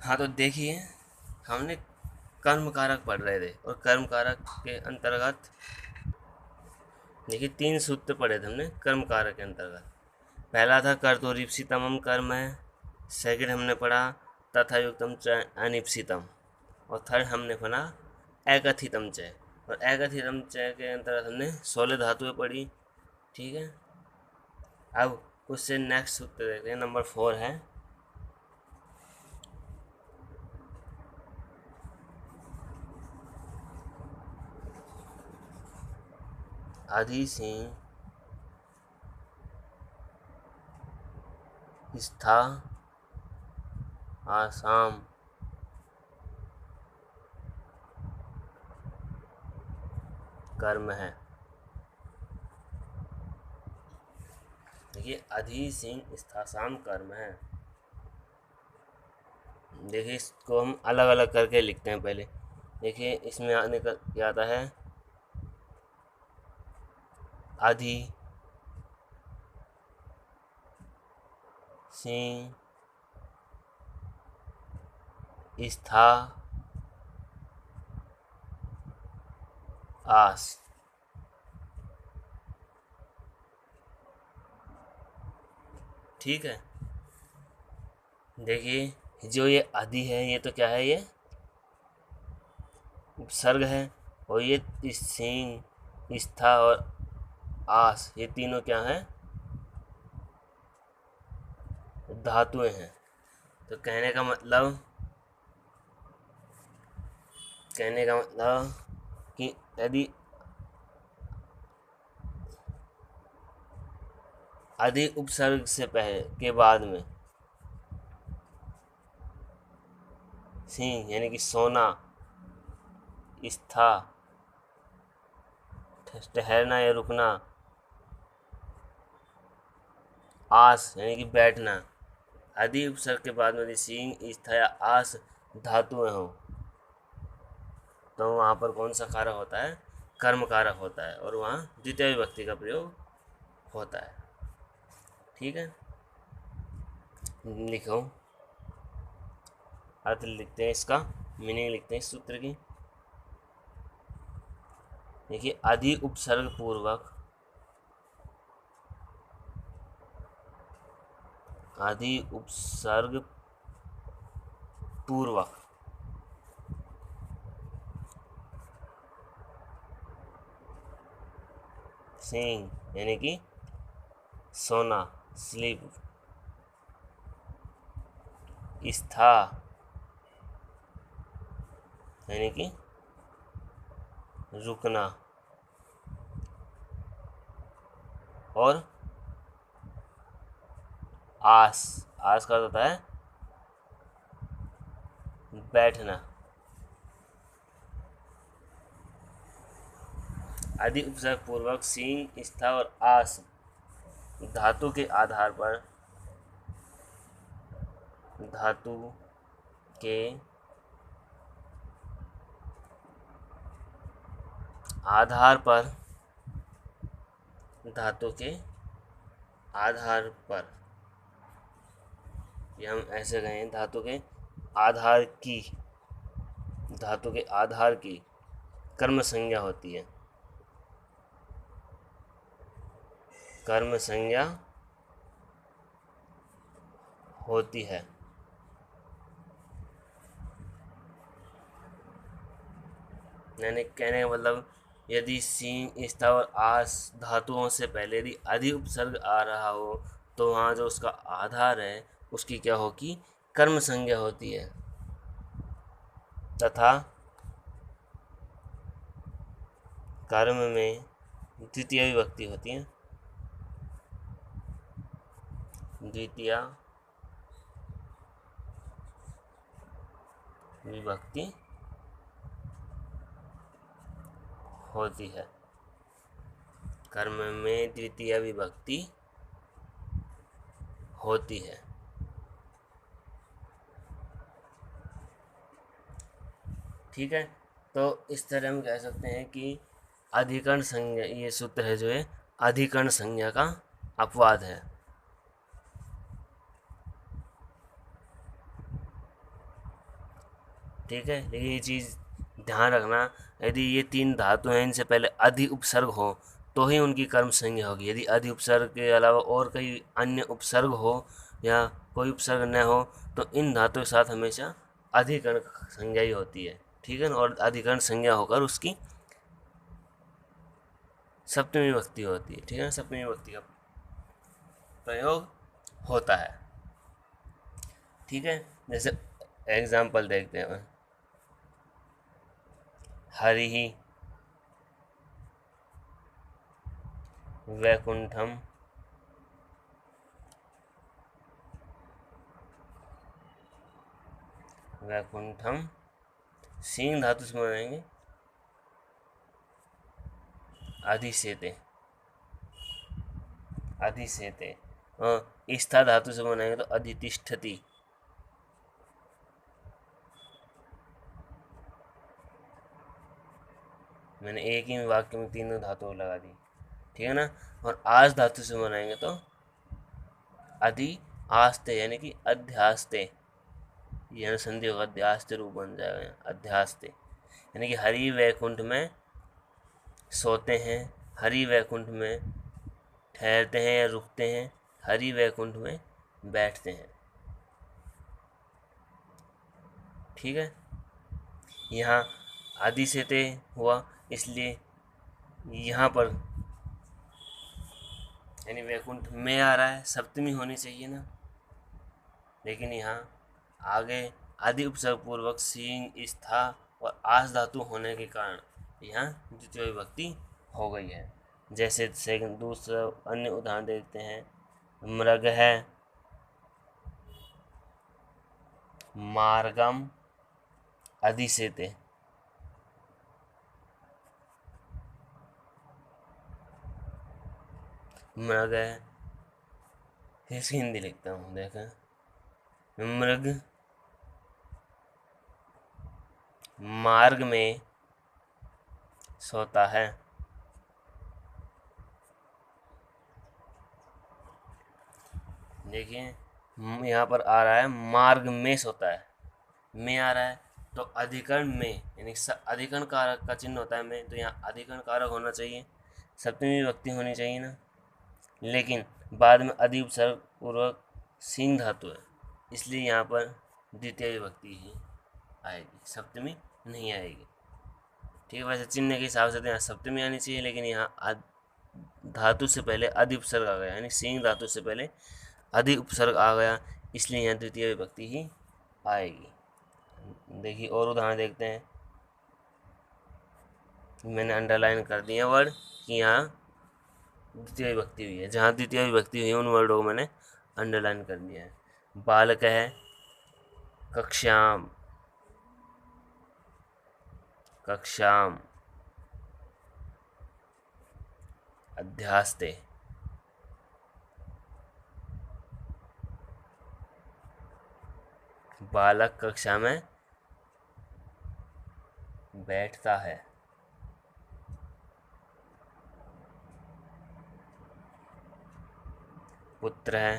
हाँ तो देखिए, हमने कर्म कारक पढ़ रहे थे और कर्म कारक के अंतर्गत देखिए 3 सूत्र पढ़े थे हमने कर्म कारक के अंतर्गत। पहला था कर्तुरीप्सितमम कर्म है। सेकंड हमने पढ़ा तथा युक्तम च अनिप्सितम। और थर्ड हमने पढ़ा एकथितम च। और एकथितम च के अंतर्गत हमने 16 धातुएं पढ़ी। ठीक है। अब उससे नेक्स्ट सूत्र देखते हैं, नंबर 4 है आदि से स्था आसाम कर्म है। देखिए अधि सिंह स्थासाम कर्म है। देखिए इसको हम अलग अलग करके लिखते हैं पहले। देखिए इसमें आने का क्या आता है, अधि सिंह स्था आस। ठीक है। देखिए जो ये आदि है ये तो क्या है, ये उपसर्ग है। और ये सिंह स्था और आस ये तीनों क्या हैं, धातुएं हैं। तो कहने का मतलब कि यदि आदि उपसर्ग से पहले के बाद में सिंह यानी कि सोना, स्था ठहरना या रुकना, आस यानी कि बैठना, आदि उपसर्ग के बाद में यदि सिंह स्था या आस धातुएं हो तो वहाँ पर कौन सा कारक होता है, कर्म कारक होता है और वहाँ द्वितीय विभक्ति का प्रयोग होता है। ठीक है। लिखो, अर्थ लिखते हैं, इसका मीनिंग लिखते हैं इस सूत्र की। देखिए आदि उपसर्ग पूर्वक, आदि उपसर्ग पूर्वक सिंह यानी कि सोना स्लीप, स्था यानी कि रुकना, और आस, आस का होता है बैठना। आदि उपसर्ग पूर्वक सिंह स्था और आस धातु के आधार पर, धातु के आधार पर, धातु के आधार पर, ये हम ऐसे गए, धातु के आधार की, धातु के आधार की कर्म संज्ञा होती है, कर्म संज्ञा होती है। यानी कहने का मतलब यदि सीन स्था और आस धातुओं से पहले यदि आदि उपसर्ग आ रहा हो तो वहाँ जो उसका आधार है उसकी क्या होगी, कर्म संज्ञा होती है। तथा कर्म में द्वितीय विभक्ति होती है, द्वितीय विभक्ति होती है, कर्म में द्वितीय विभक्ति होती है। ठीक है। तो इस तरह हम कह सकते हैं कि अधिकरण संज्ञा, ये सूत्र है जो है अधिकरण संज्ञा का अपवाद है। ठीक है, लेकिन ये चीज़ ध्यान रखना, यदि ये तीन धातु हैं इनसे पहले अधि उपसर्ग हो तो ही उनकी कर्म संज्ञा होगी। यदि अधि उपसर्ग के अलावा और कई अन्य उपसर्ग हो या कोई उपसर्ग न हो तो इन धातुओं के साथ हमेशा अधिकरण संज्ञा ही होती है। ठीक है ना, और अधिकरण संज्ञा होकर उसकी सप्तमी विभक्ति होती है। ठीक है ना, सप्तमी विभक्ति का प्रयोग होता है। ठीक है, जैसे एग्जाम्पल देखते हैं, हरि वैकुंठम वैकुंठम सींग धातु से बनाएंगे अधिसेते, अधिसेते। स्था धातु से बनाएंगे तो अधितिष्ठति। मैंने एक ही वाक्य में तीनों धातुओं लगा दी। ठीक है ना, और आज धातु से बनाएंगे तो अधि आस्ते यानी कि अध्यास्ते, यह संधि होगा, अध्यास्ते रूप बन जाएगा अध्यास्ते, यानी कि हरि वैकुंठ में सोते हैं, हरि वैकुंठ में ठहरते हैं या रुकते हैं, हरि वैकुंठ में बैठते हैं। ठीक है, यहाँ आदि से ते हुआ, इसलिए यहाँ पर यानी वैकुंठ में आ रहा है, सप्तमी होनी चाहिए ना, लेकिन यहाँ आगे आदि उपसर्ग पूर्वक सींग स्था और आस धातु होने के कारण यहाँ द्वितीय विभक्ति हो गई है। जैसे सेकंड दूसरा अन्य उदाहरण देखते हैं, मृग है मार्गम अधिसेते, मृग है, इसकी हिंदी लिखता हूँ, देखा, मृग मार्ग में सोता है। देखिए यहाँ पर आ रहा है मार्ग में सोता है, में आ रहा है तो अधिकरण में, यानी अधिकरण कारक का चिन्ह होता है में, तो यहाँ अधिकरण कारक होना चाहिए, सप्तमी विभक्ति होनी चाहिए ना, लेकिन बाद में अधि उपसर्ग पूर्वक सिंह धातु है, इसलिए यहाँ पर द्वितीय विभक्ति ही आएगी, सप्तमी नहीं आएगी। ठीक है, वैसे चिन्ह के हिसाब से तो यहाँ सप्तमी आनी चाहिए, लेकिन यहाँ धातु से पहले अधि उपसर्ग आ गया, यानी सिंह धातु से पहले अधि उपसर्ग आ गया, इसलिए यहाँ द्वितीय विभक्ति ही आएगी। देखिए और उदाहरण देखते हैं, मैंने अंडरलाइन कर दिया वर्ड कि यहाँ द्वितीय विभक्ति हुई है, जहाँ द्वितीय विभक्ति हुई है उन वर्डों को मैंने अंडरलाइन कर दिया है। बालक है कक्षाम, कक्षाम अध्यास्ते, बालक कक्षा में बैठता है। पुत्र है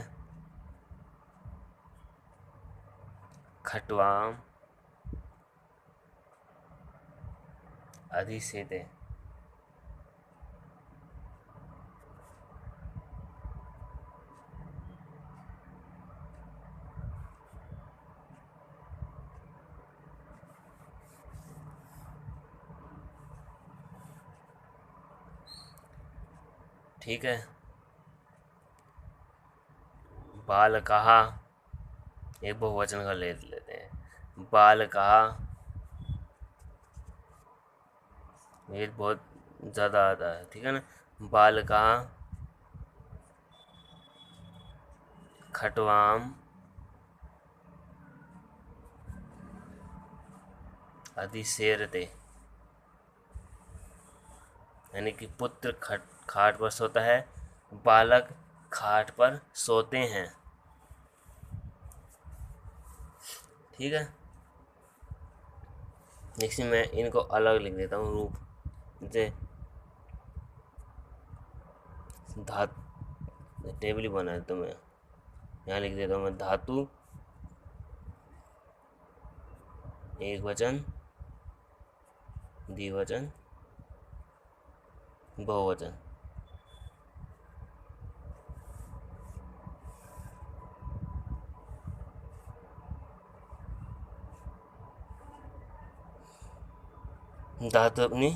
खटवाम अधिसेते, ठीक है। बाल कहा, एक बहुवचन का ले लेते हैं, बाल कहा, ये बहुत ज़्यादा आता है। ठीक है ना, बाल कहा खटवाम अधिसेरते, यानी कि पुत्र खाट पर सोता है, बालक खाट पर सोते हैं। ठीक है, जैसे मैं इनको अलग लिख देता हूँ रूप, जैसे धातु टेबल ही बना है तो मैं यहाँ लिख देता हूँ, मैं धातु एकवचन, द्विवचन, बहुवचन। धातु अपनी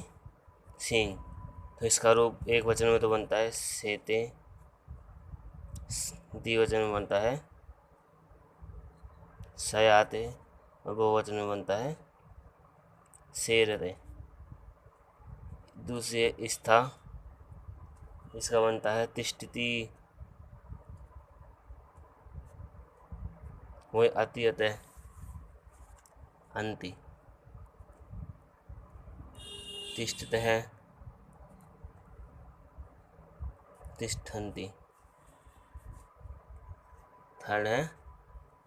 सींग, तो इसका रूप एक वचन में तो बनता है सेते, द्विवचन में बनता है सयाते, और बहुवचन में बनता है सेरते। दूसरी स्था, इसका बनता है तिष्ठति, वही अति अतः अंति। तिष्ठते है तिष्ठन्ति। थर्ड है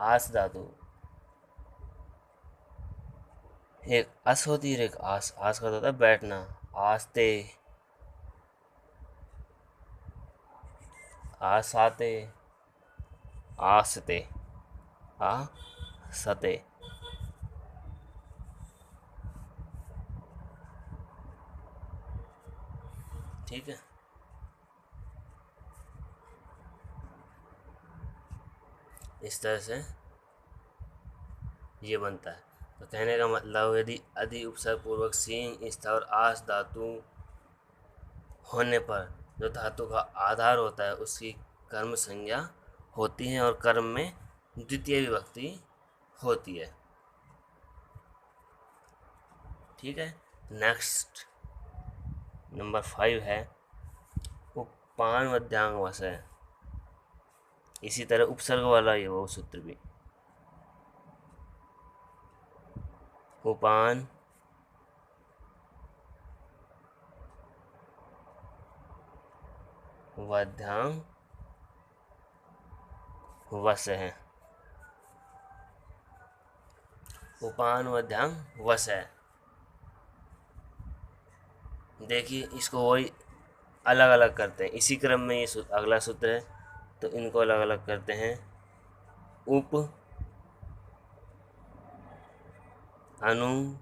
आस धातु, एक अस होती है, एक आस। आस का होता है बैठना, आस्ते, आसाते, आसते, आसते। ठीक है, इस तरह से ये बनता है। तो कहने का मतलब, यदि अधि उपसर्ग पूर्वक सींग, स्था और आस धातु होने पर जो धातु का आधार होता है उसकी कर्म संज्ञा होती है और कर्म में द्वितीय विभक्ति होती है। ठीक है, नेक्स्ट नंबर 5 है उपान मध्यांग वसय। इसी तरह उपसर्ग वाला ये वो सूत्र भी, उपान वध्यांग वस है, उपान वध्यांग वस है। देखिए इसको वही अलग अलग करते हैं, इसी क्रम में ये अगला सूत्र है, तो इनको अलग अलग करते हैं। उप, अनु,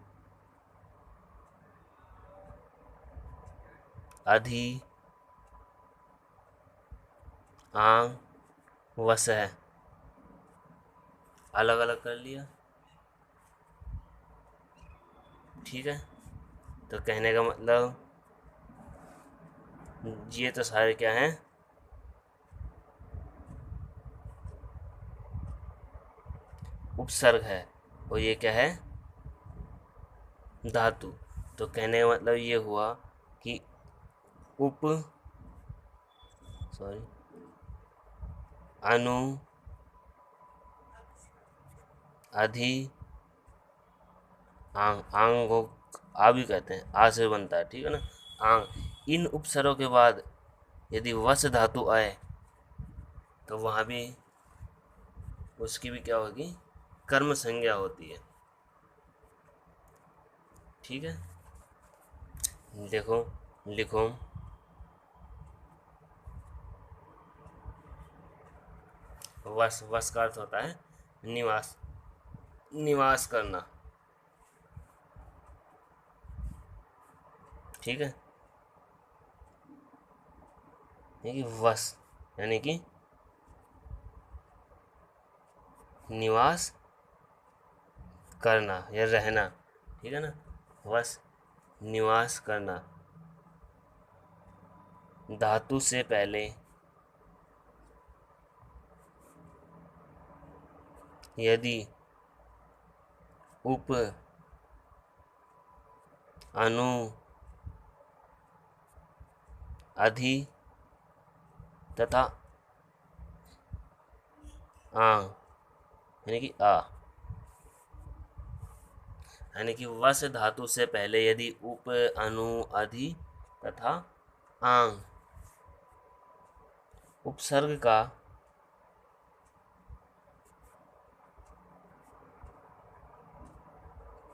अधि, आंग, वस है, अलग अलग कर लिया। ठीक है, तो कहने का मतलब ये तो सारे क्या हैं, उपसर्ग है, और ये क्या है, धातु। तो कहने का मतलब ये हुआ कि उप, सॉरी, अनु, अधि, आंग, आंग को आ भी कहते हैं, आ से बनता है, ठीक है ना, आंग। इन उपसर्गों के बाद यदि वस धातु आए तो वहाँ भी उसकी भी क्या होगी, कर्म संज्ञा होती है। ठीक है, देखो, लिखो, वस, वस का अर्थ होता है निवास, निवास करना। ठीक है, यानी कि वस यानी कि निवास करना या रहना। ठीक है ना, वस निवास करना। धातु से पहले यदि उप, अनु, अधि तथा आंग यानी कि आ, यानी कि वस धातु से पहले यदि उप, अनु, अधि तथा आंग उपसर्ग का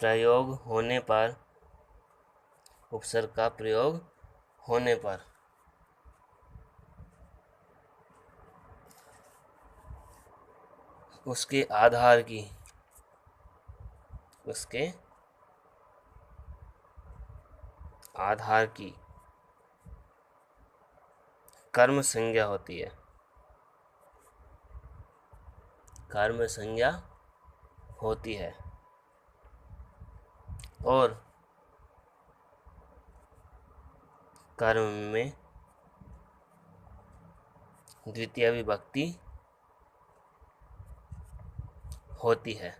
प्रयोग होने पर, उपसर्ग का प्रयोग होने पर उसके आधार की, उसके आधार की कर्म संज्ञा होती है। कर्म संज्ञा होती है और कर्म में द्वितीय विभक्ति होती है।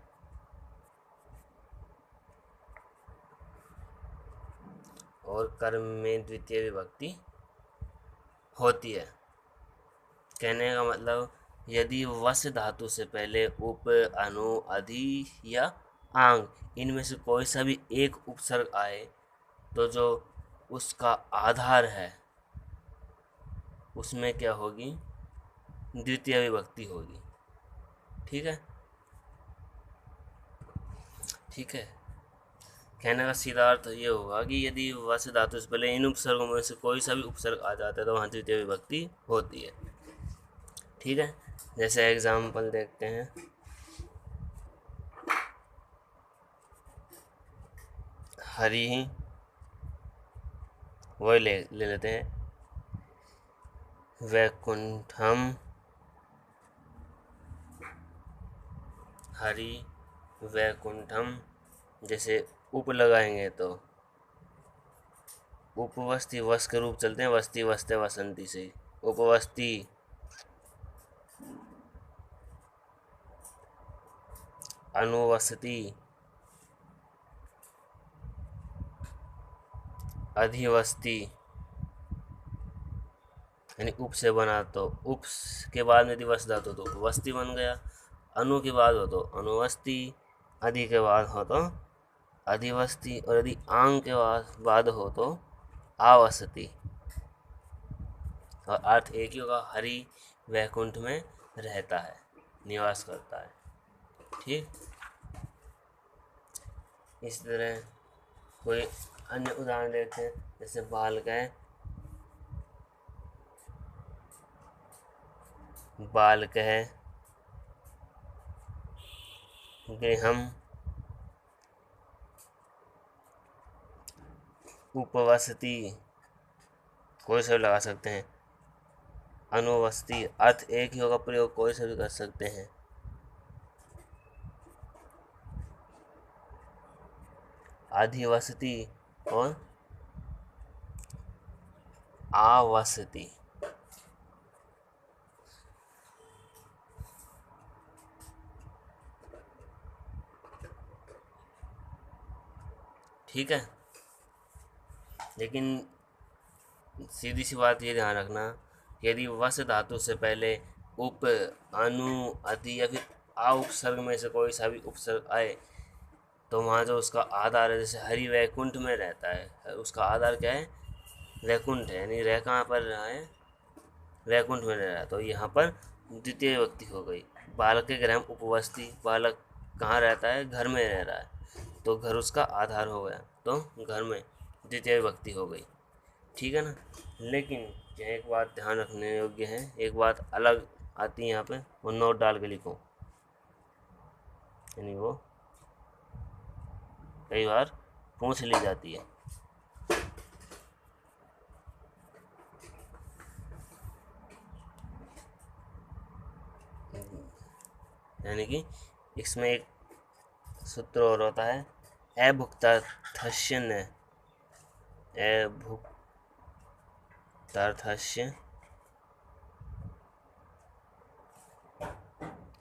और कर्म में द्वितीय विभक्ति होती है। कहने का मतलब यदि वस धातु से पहले उप, अनु, अधि या आंग इनमें से कोई सा भी एक उपसर्ग आए तो जो उसका आधार है उसमें क्या होगी, द्वितीय विभक्ति होगी। ठीक है, ठीक है। कहने का सीधा अर्थ ये होगा कि यदि वस धातु से पहले इन उपसर्गों में से कोई सा भी उपसर्ग आ जाता है तो वहाँ द्वितीय विभक्ति होती है। ठीक है, जैसे एग्जाम्पल देखते हैं। हरि, वही ले लेते हैं। वैकुंठम, हरि वैकुंठम। जैसे उप लगाएंगे तो उपवस्ती, वस के रूप चलते हैं, वस्ती, वस्ते, वसंती से उपवस्ती। अनुवसती, अधिवस्ती, यानी उप से बना तो उप के बाद में यदि वस धातु तो उपवस्ती बन गया। अनु के बाद हो तो अनुवस्ती, अधि के बाद हो तो अधिवस्ती और यदि आंग के बाद हो तो आवसती। और अर्थ एक ही होगा, हरि वैकुंठ में रहता है, निवास करता है। ठीक, इस तरह कोई अन्य उदाहरण देखते हैं। जैसे बालकः, बालकः, गृहम्, उपवसति, कोई सा भी लगा सकते हैं। अनुवसति, अर्थ एक ही होगा, प्रयोग कोई सा भी कर सकते हैं। अधिवसति और आवसति। ठीक है, लेकिन सीधी सी बात ये ध्यान रखना, यदि वस धातु से पहले उप, अनु, अधि या फिर आ उपसर्ग में से कोई सा भी उपसर्ग आए तो वहाँ जो उसका आधार है, जैसे हरि वैकुंठ में रहता है, उसका आधार क्या है, वैकुंठ है, यानी रह कहाँ पर रहा है, वैकुंठ में रह रहा है, तो यहाँ पर द्वितीय विभक्ति हो गई। बालक के गृह उपवस्ती, बालक कहाँ रहता है, घर में रह रहा है, तो घर उसका आधार हो गया, तो घर में द्वितीय विभक्ति हो गई। ठीक है ना। लेकिन यहाँ एक बात ध्यान रखने योग्य है, एक बात अलग आती है यहाँ पे, वो नोट डाल के लिखो, यानी वो कई बार पूछ ली जाती है। यानी कि इसमें एक सूत्र और होता है, अभुक्तार्थस्य न, अभुक्तार्थस्य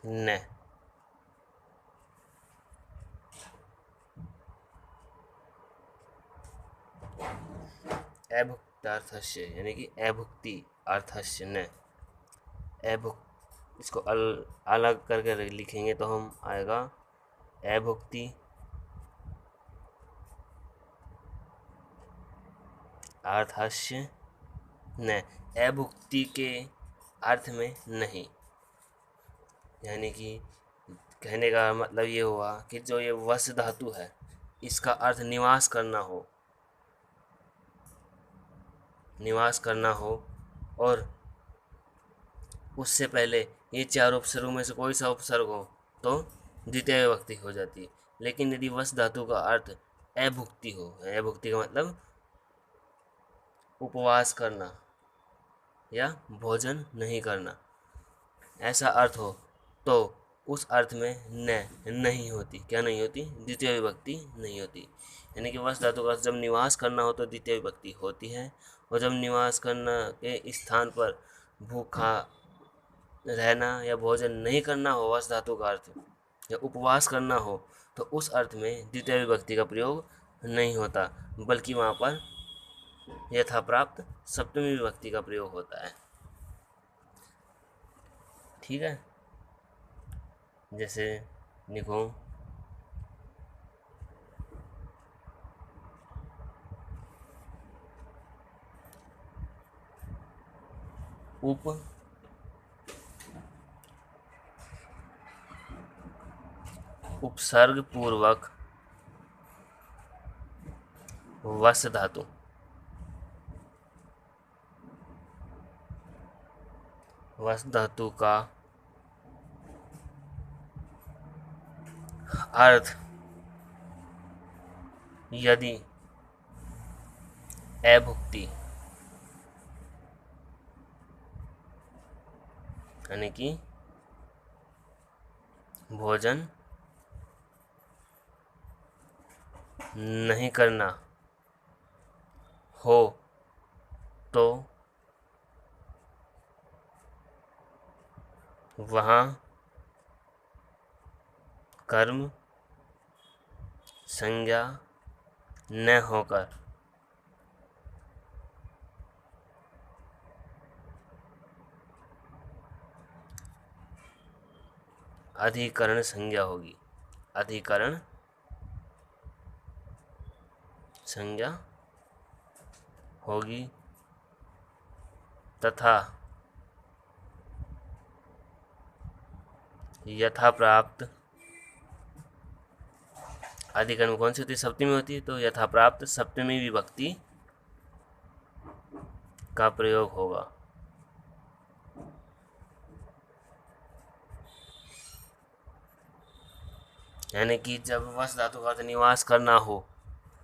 न। अभुक्तार्थस्य यानी कि अभुक्ति अर्थस्य न, इसको अलग करके लिखेंगे तो हम आएगा अभुक्ति अर्थस्य न, अभुक्ति के अर्थ में नहीं। यानी कि कहने का मतलब ये हुआ कि जो ये वस धातु है इसका अर्थ निवास करना हो, निवास करना हो, और उससे पहले ये चार उपसर्गों में से कोई सा उपसर्ग हो तो द्वितीय विभक्ति हो जाती है। लेकिन यदि वस धातु का अर्थ अभुक्ति हो, अभुक्ति का मतलब उपवास करना या भोजन नहीं करना, ऐसा अर्थ हो तो उस अर्थ में न नहीं होती। क्या नहीं होती? द्वितीय विभक्ति नहीं होती। यानी कि वस धातु का अर्थ जब निवास करना हो तो द्वितीय विभक्ति होती है, और जब निवास करना के स्थान पर भूखा रहना या भोजन नहीं करना हो वस धातु का अर्थ, या उपवास करना हो, तो उस अर्थ में द्वितीय विभक्ति का प्रयोग नहीं होता, बल्कि वहाँ पर यथाप्राप्त सप्तमी विभक्ति का प्रयोग होता है। ठीक है, जैसे लिखो उपसर्ग पूर्वक वस धातु, वस धातु का अर्थ यदि अभुक्ति यानी कि भोजन नहीं करना हो तो वहाँ कर्म संज्ञा न होकर अधिकरण संज्ञा होगी। अधिकरण संज्ञा होगी तथा यथाप्राप्त, अधिकरण कौन सी होती है? सप्तमी होती है, तो यथाप्राप्त सप्तमी विभक्ति का प्रयोग होगा। यानी कि जब वस धातु का अर्थ निवास करना हो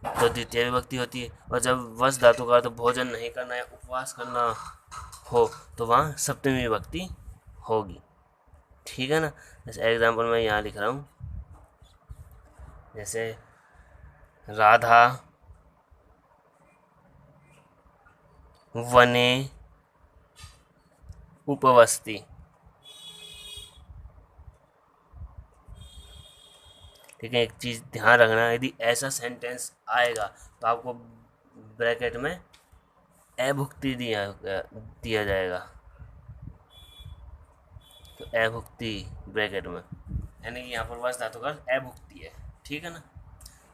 तो द्वितीय विभक्ति होती है, और जब वस धातु का अर्थ भोजन नहीं करना या उपवास करना हो तो वहाँ सप्तमी विभक्ति होगी। ठीक है ना। जैसे एग्जाम्पल मैं यहाँ लिख रहा हूँ, जैसे राधा वने उपवस्ति। ठीक है, एक चीज़ ध्यान रखना, यदि ऐसा सेंटेंस आएगा तो आपको ब्रैकेट में अभुक्ति दिया जाएगा, तो अभुक्ति ब्रैकेट में, यानी कि यहाँ पर वस धातु का अभुक्ति है। ठीक है ना।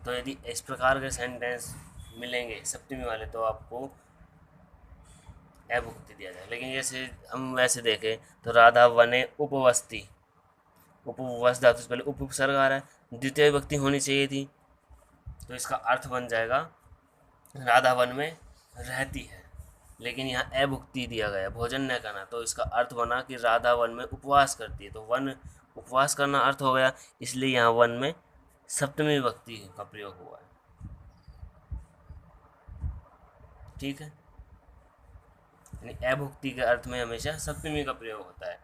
तो यदि इस प्रकार के सेंटेंस मिलेंगे सप्तमी वाले तो आपको अभुक्ति दिया जाए। लेकिन जैसे हम वैसे देखें तो राधा वने उपवस्ति, उपवस धातु से पहले उपसर्ग आ रहा है, द्वितीय विभक्ति होनी चाहिए थी, तो इसका अर्थ बन जाएगा राधा वन में रहती है। लेकिन यहाँ अभुक्ति दिया गया, भोजन न करना, तो इसका अर्थ बना कि राधा वन में उपवास करती है, तो वन उपवास करना अर्थ हो गया, इसलिए यहाँ वन में सप्तमी विभक्ति का प्रयोग हुआ है। ठीक है, यानी अभुक्ति के अर्थ में हमेशा सप्तमी का प्रयोग होता है।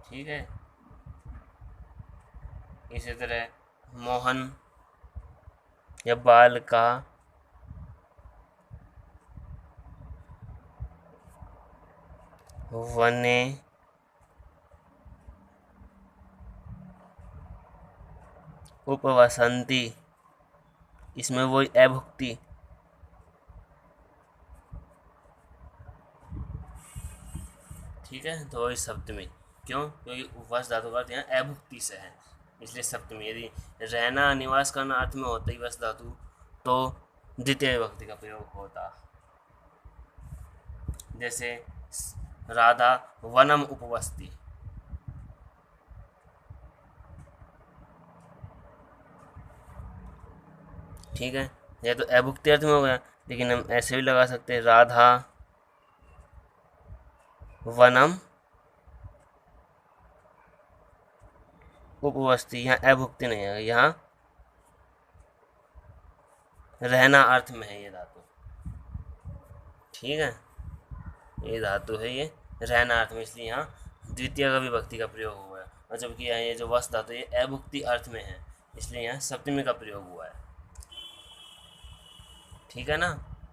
ठीक है, इसी तरह मोहन या बाल का वने उपवसंती, इसमें वही अभुक्ति। ठीक है, तो वही सप्तमी, क्यों? क्योंकि उपवास धातु का अर्थ यहाँ अभुक्ति से है, इसलिए सप्तमी। यदि रहना निवास करना अर्थ में होता ही वस धातु तो द्वितीय विभक्ति का प्रयोग होता। जैसे राधा वनम उपवस्ति, ठीक है, यह तो अभुक्ति अर्थ में हो गया, लेकिन हम ऐसे भी लगा सकते हैं, राधा वनम उपवस्ती। यहाँ अभुक्ति नहीं है, यहाँ रहना अर्थ में है ये धातु। ठीक है, ये धातु है, ये रहना अर्थ में, इसलिए यहाँ द्वितीय का विभक्ति का प्रयोग हुआ है। और जबकि यहाँ ये जो वस धातु ये अभुक्ति अर्थ में है, इसलिए यहाँ सप्तमी का प्रयोग हुआ है। ठीक है ना,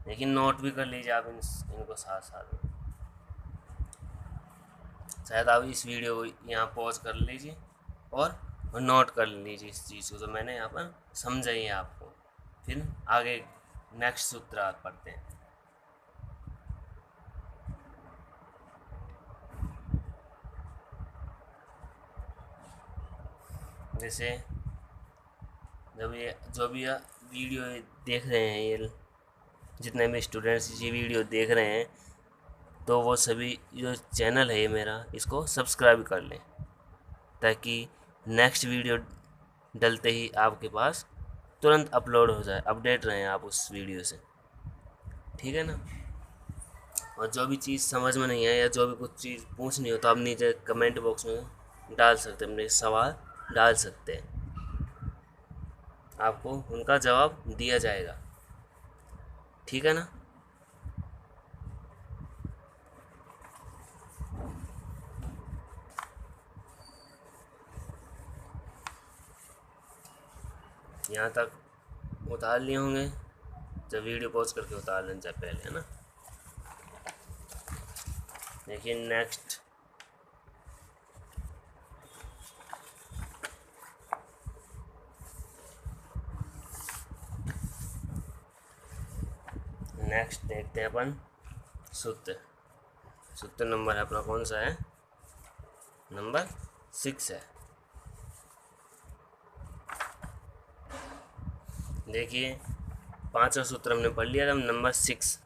लेकिन नोट भी कर लीजिए आप इनको साथ साथ में। शायद आप इस वीडियो को यहाँ पॉज कर लीजिए और नोट कर लीजिए इस चीज़ को, तो मैंने यहाँ पर समझाई है आपको। फिर आगे नेक्स्ट सूत्र आप पढ़ते हैं। जैसे जब ये जो भी वीडियो देख रहे हैं, ये जितने भी स्टूडेंट्स ये वीडियो देख रहे हैं, तो वो सभी जो चैनल है मेरा, इसको सब्सक्राइब कर लें, ताकि नेक्स्ट वीडियो डलते ही आपके पास तुरंत अपलोड हो जाए, अपडेट रहें आप उस वीडियो से। ठीक है ना। और जो भी चीज़ समझ में नहीं है या जो भी कुछ चीज़ पूछनी हो, तो आप नीचे कमेंट बॉक्स में डाल सकते हैं, अपने सवाल डाल सकते हैं, आपको उनका जवाब दिया जाएगा। ठीक है ना। यहाँ तक उतार लिए होंगे, जब वीडियो पॉज करके उतार लेना चाहिए पहले, है ना। देखिए नेक्स्ट देखते हैं अपन सूत्र नंबर है अपना कौन सा है, नंबर 6 है। देखिए 5वां सूत्र हमने पढ़ लिया था, नंबर 6।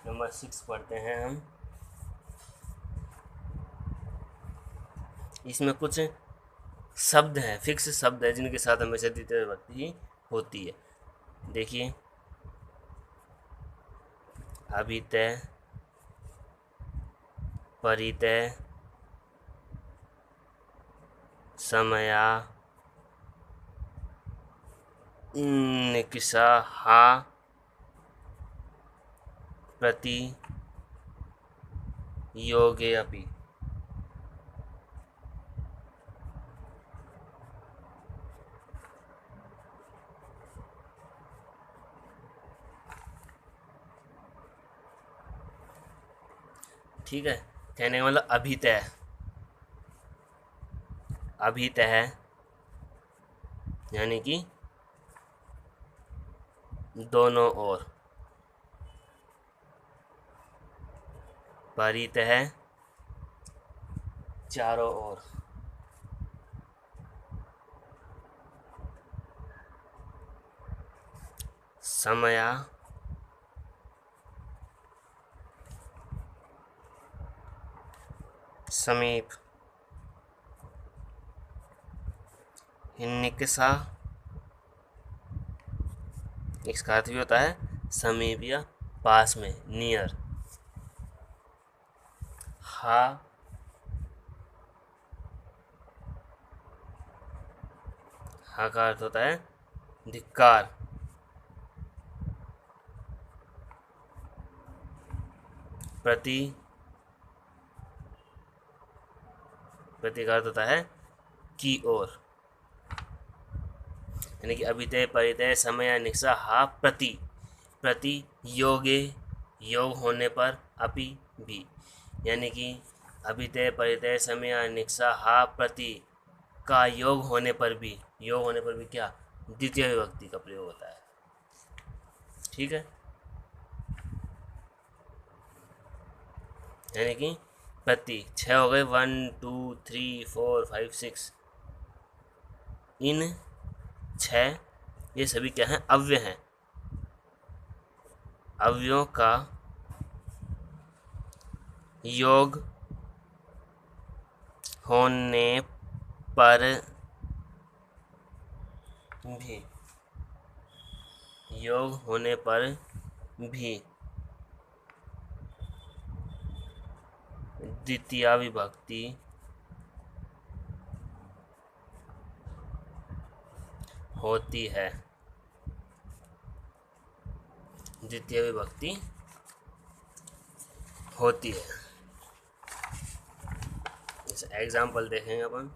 नंबर 6 पढ़ते हैं हम। इसमें कुछ शब्द हैं, फिक्स शब्द है, जिनके साथ हमेशा द्वितीय विभक्ति ही होती है। देखिए अभितय, परितय, समया, निकषा, हा, प्रति, योगे अपि। ठीक है, कहने का मतलब अभितय, अभितय यानी कि दोनों ओर, परितय चारों ओर, समया समीप, निकषा इसका अर्थ भी होता है समीप या पास में, नियर। हा का अर्थ होता है धिक्कार। प्रति का अर्थ होता है की ओर, यानी कि अभितय, परितय, समय, निकषा, हा, प्रति योगे, योग होने पर, अपि भी, यानी कि अभितय, परितय, समय, निकषा, हा, प्रति का योग होने पर भी, क्या, द्वितीय विभक्ति का प्रयोग होता है। ठीक है, यानी कि प्रति 6 हो गए, 1 2 3 4 5 6, इन 6 ये सभी क्या हैं, अव्यय हैं। अव्ययों का योग होने पर भी, योग होने पर भी द्वितीया विभक्ति होती है। द्वितीय विभक्ति होती है। इस एग्जाम्पल देखेंगे अपन।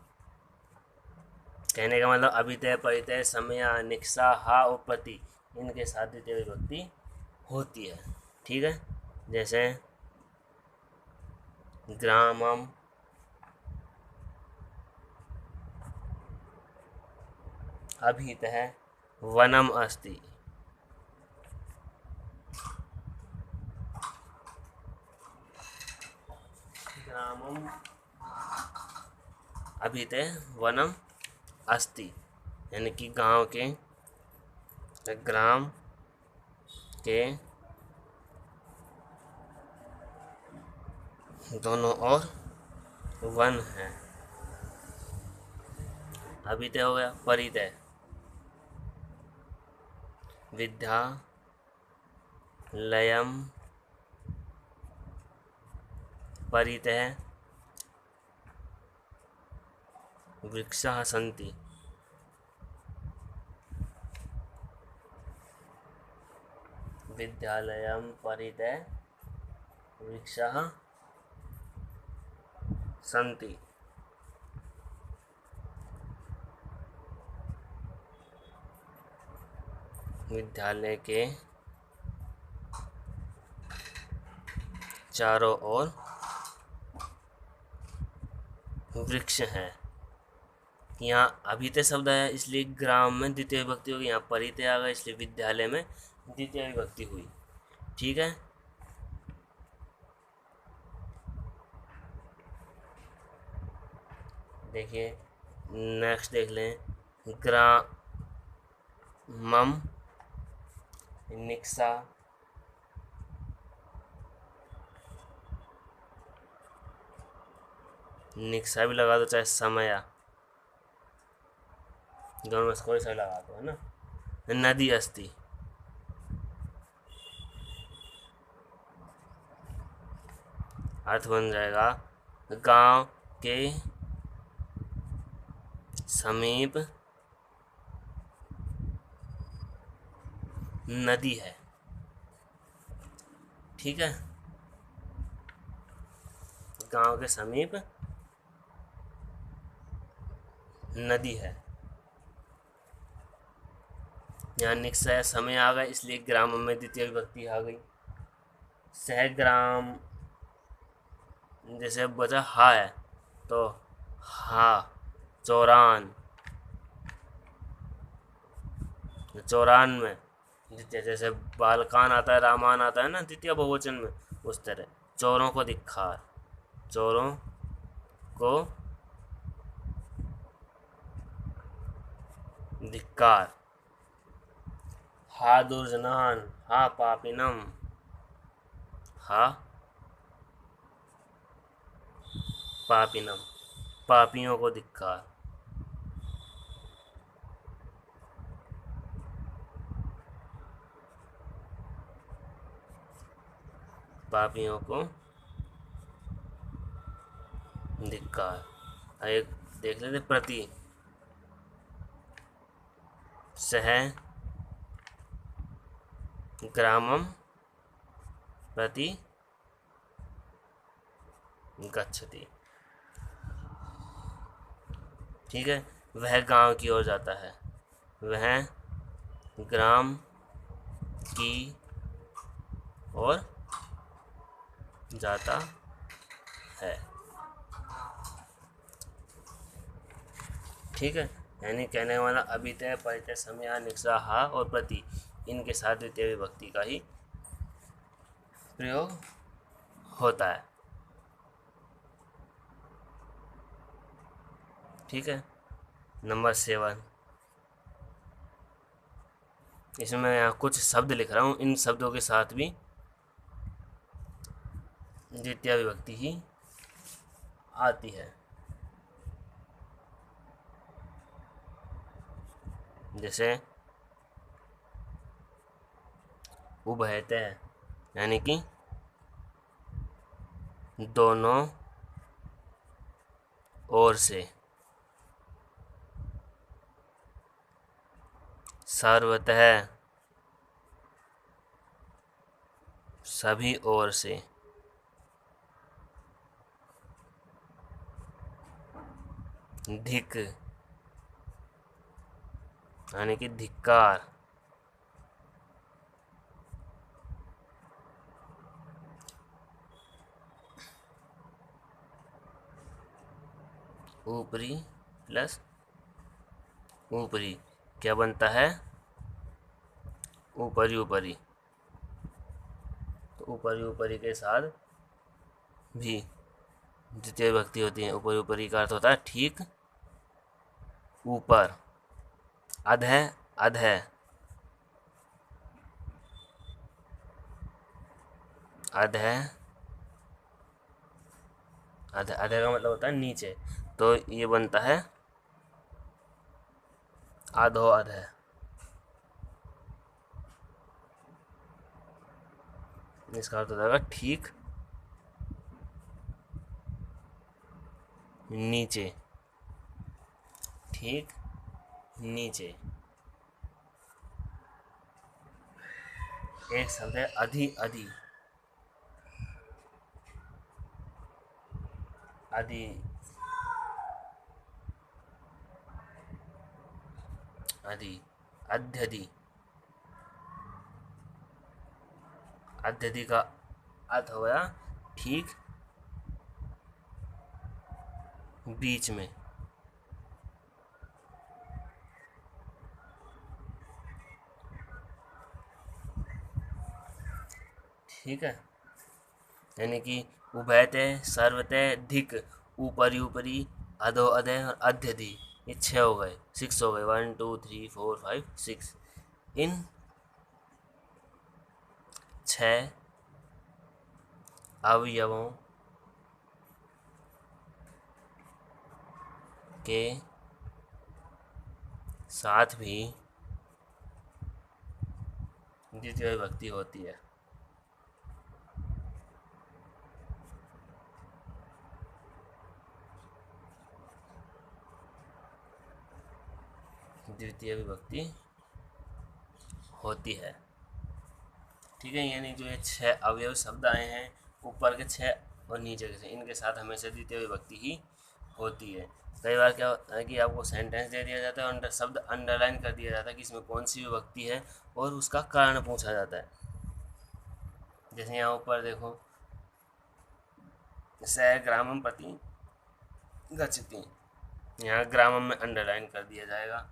कहने का मतलब अभितय, परितय, समया, निक्सा, हा और प्रति, इनके साथ द्वितीय विभक्ति होती है। ठीक है, जैसे ग्रामम, अभितः वनम अस्ति। ग्रामम अभितः वनम अस्ति, यानी कि गांव के, ग्राम के दोनों ओर वन है। अभितय हो गया। परितय, विद्यालयम, परितः वृक्षाः सन्ति। विद्यालयम परितः वृक्षाः सन्ति। विद्यालय के चारों ओर वृक्ष हैं। यहाँ अभितय शब्द आया इसलिए ग्राम में द्वितीय विभक्ति होगी। यहाँ परितय आ गया इसलिए विद्यालय में द्वितीय विभक्ति हुई। ठीक है, देखिए नेक्स्ट देख लें। ग्रामम, निक्सा, निक्सा भी लगा दो चाहे समया, दोनों में से कोई सा लगा दो, है ना। नदी अस्ति, अर्थ बन जाएगा गांव के समीप नदी है। ठीक है, गांव के समीप नदी है। यहाँ निक्सा समय आ गया इसलिए ग्राम में द्वितीय विभक्ति आ गई। सहग्राम, जैसे बचा हा है तो हा, चौरान, चौरान में द्वितीय, जैसे बालकान आता है, रामान आता है ना द्वितीय बहुवचन में, उस तरह चोरों को धिक्कार, चोरों को धिक्कार। हा दुर्जनान, हा पापिनम, हा पापिनम, पापियों को धिक्कार। पापियों को धिक्कार। एक देख लेते प्रति, सह ग्रामम प्रति गच्छति। ठीक है, वह गांव की ओर जाता है, वह ग्राम की ओर जाता है। ठीक है, यानी कहने वाला अभितय, परितय, समया, निक्सा, हा और प्रति, इनके साथ द्वितीय विभक्ति का ही प्रयोग होता है। ठीक है, नंबर 7, इसमें मैं यहाँ कुछ शब्द लिख रहा हूँ, इन शब्दों के साथ भी द्वितीय विभक्ति ही आती है। जैसे उभयते यानी कि दोनों ओर से, सर्वतः सभी ओर से, धिक यानी कि धिक्कार, ऊपरी प्लस ऊपरी क्या बनता है, ऊपरी ऊपरी, तो ऊपरी ऊपरी के साथ भी द्वितीय विभक्ति होती है। ऊपरी ऊपरी का अर्थ होता है ठीक ऊपर, अधः अधः, अधः अधः अधः का मतलब होता है नीचे, तो ये बनता है अधो अधः। इसका अर्थ हो जाएगा ठीक नीचे, ठीक नीचे। एक शब्द है अधि अधि, अधि अधि, अध्यधि, अध्यधि का अर्थ हो गया ठीक बीच में। ठीक है, यानी कि उभयते, सर्वते, धिक, ऊपरी ऊपरी, अधो अधः और अध्यधि, ये 6 हो गए, 6 हो गए, 1 2 3 4 5 6। इन 6 अवयवों के साथ भी द्वितीय विभक्ति होती है। द्वितीय विभक्ति होती है। ठीक है, यानी जो ये 6 अवयव शब्द आए हैं, ऊपर के 6 और नीचे के 6, इनके साथ हमेशा द्वितीय विभक्ति ही होती है। कई बार क्या होता है कि आपको सेंटेंस दे दिया जाता है और शब्द अंडरलाइन कर दिया जाता है कि इसमें कौन सी विभक्ति है और उसका कारण पूछा जाता है। जैसे यहाँ ऊपर देखो, स ग्रामम प्रति गच्छति, यहाँ ग्रामम में अंडरलाइन कर दिया जाएगा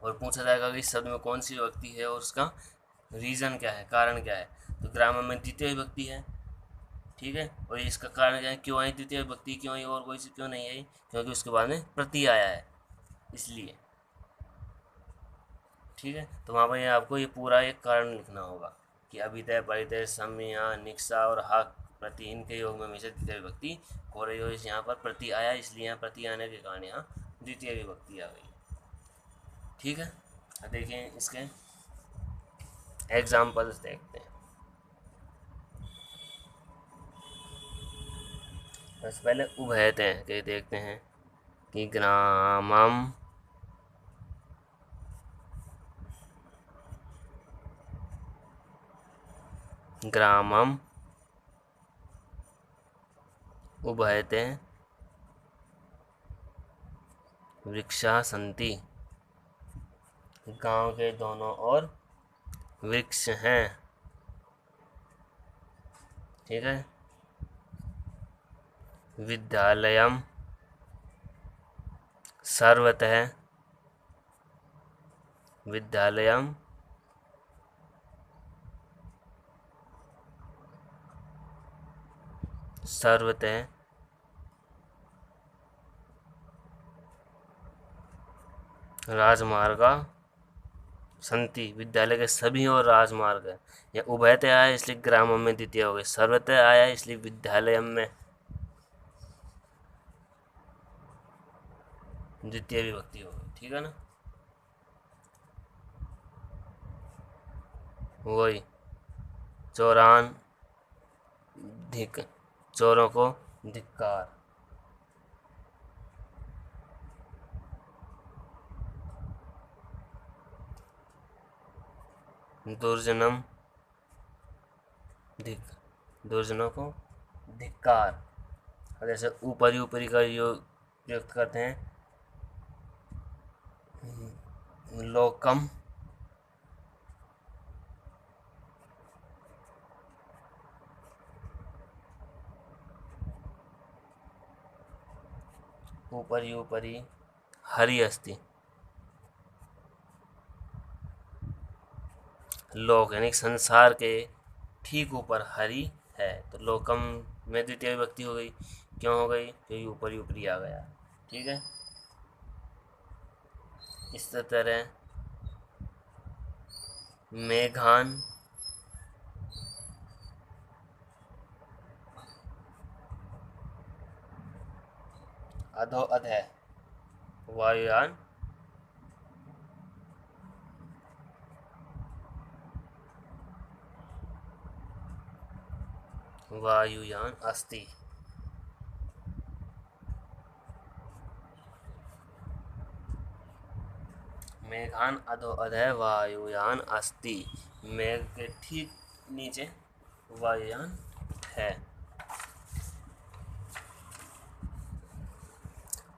और पूछा जाएगा कि इस शब्द में कौन सी विभक्ति है और उसका रीज़न क्या है, कारण क्या है। तो ग्रामम में द्वितीय विभक्ति है, ठीक है, और इसका कारण क्या है, क्यों आई द्वितीय विभक्ति, क्यों आई और कोई सी क्यों नहीं आई, क्योंकि उसके बाद में प्रति आया है इसलिए। ठीक है, तो वहाँ पर आपको ये पूरा एक कारण लिखना होगा कि अभितय, परितय, सम्या, निक्सा और हक प्रति, इनके योग में हमेशा द्वितीय विभक्ति हो रही हो। यहाँ पर प्रति आया इसलिए यहाँ प्रति आने के कारण यहाँ द्वितीय विभक्ति आ गई। ठीक है, देखिए इसके एग्जाम्पल्स देखते हैं। बस पहले उभयते हैं कि देखते हैं कि ग्रामम ग्रामम उभयते वृक्षा सन्ति, गांव के दोनों ओर वृक्ष हैं। ठीक है, विद्यालयम सर्वतः, विद्यालयम सर्वतः राजमार्गा संति, विद्यालय के सभी और राजमार्ग है। या उभयते आया इसलिए ग्रामम में द्वितीय हो गई, सर्वतः आया इसलिए विद्यालयम में द्वितीय विभक्ति हो गई। ठीक है ना। वही चौरान धिक चोरों को धिक्कार। दुर्जनम धिक दुर्जनों को धिक्कार। और जैसे ऊपरी ऊपरी का योग प्रयुक्त करते हैं, लोकम ऊपरी ऊपरी हरि अस्ति। लोक यानी संसार के ठीक ऊपर हरि है, तो लोकम में द्वितीय विभक्ति हो गई। क्यों हो गई? क्योंकि ऊपरी ऊपरी आ गया। ठीक है। इस तरह मेघान अधो अधः वायुयान वायुयान अस्ति। मेघान अधो अधः वायुयान अस्ति। मेघ के ठीक नीचे वायुयान है।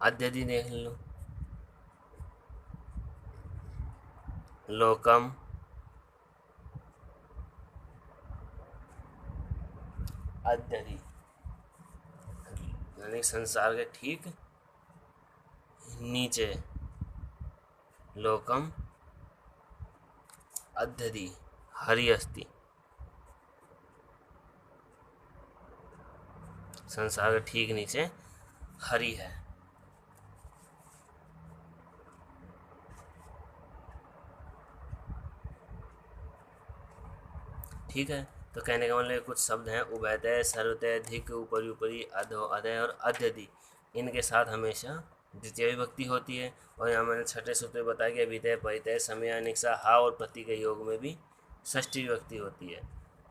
अद्यदि देख लो, लोकम अद्यदि यानी संसार के ठीक नीचे, लोकम अद्यदि हरि अस्ति। संसार के ठीक नीचे हरि है। ठीक है। तो कहने का मतलब कुछ शब्द हैं उभयतः, सर्वतः, धिक, ऊपरी ऊपरी, अधो अधः और अद्यदि। इनके साथ हमेशा द्वितीय विभक्ति होती है। और यहाँ मैंने छठे सूत्र में बताया कि अभितय, परितय, समय, अनिक्सा, हा और प्रति के योग में भी षष्ठी विभक्ति होती है।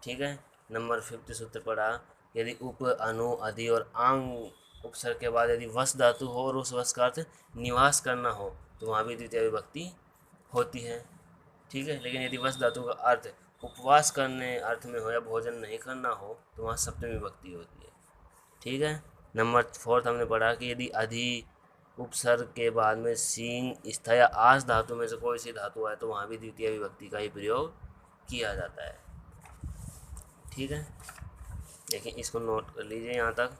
ठीक है। नंबर 5 सूत्र पढ़ा, यदि उप, अनु, अधि और आंग उपसर्ग के बाद यदि वस धातु हो और उस वस का अर्थ निवास करना हो तो वहाँ भी द्वितीय विभक्ति होती है। ठीक है। लेकिन यदि वस धातु का अर्थ उपवास करने अर्थ में हो या भोजन नहीं करना हो तो वहाँ सप्तमी विभक्ति होती है। ठीक है। नंबर 4 हमने पढ़ा कि यदि अधि उपसर्ग के बाद में सींग, स्था या आस धातु में से कोई सी धातु आए तो वहाँ भी द्वितीय विभक्ति का ही प्रयोग किया जाता है। ठीक है। देखिए इसको नोट कर लीजिए यहाँ तक।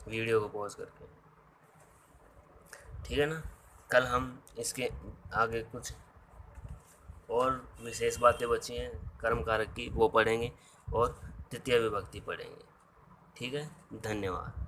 वीडियो को पॉज करके। ठीक है ना। कल हम इसके आगे कुछ और विशेष बातें बची हैं कर्म कारक की, वो पढ़ेंगे और तृतीय विभक्ति पढ़ेंगे। ठीक है। धन्यवाद।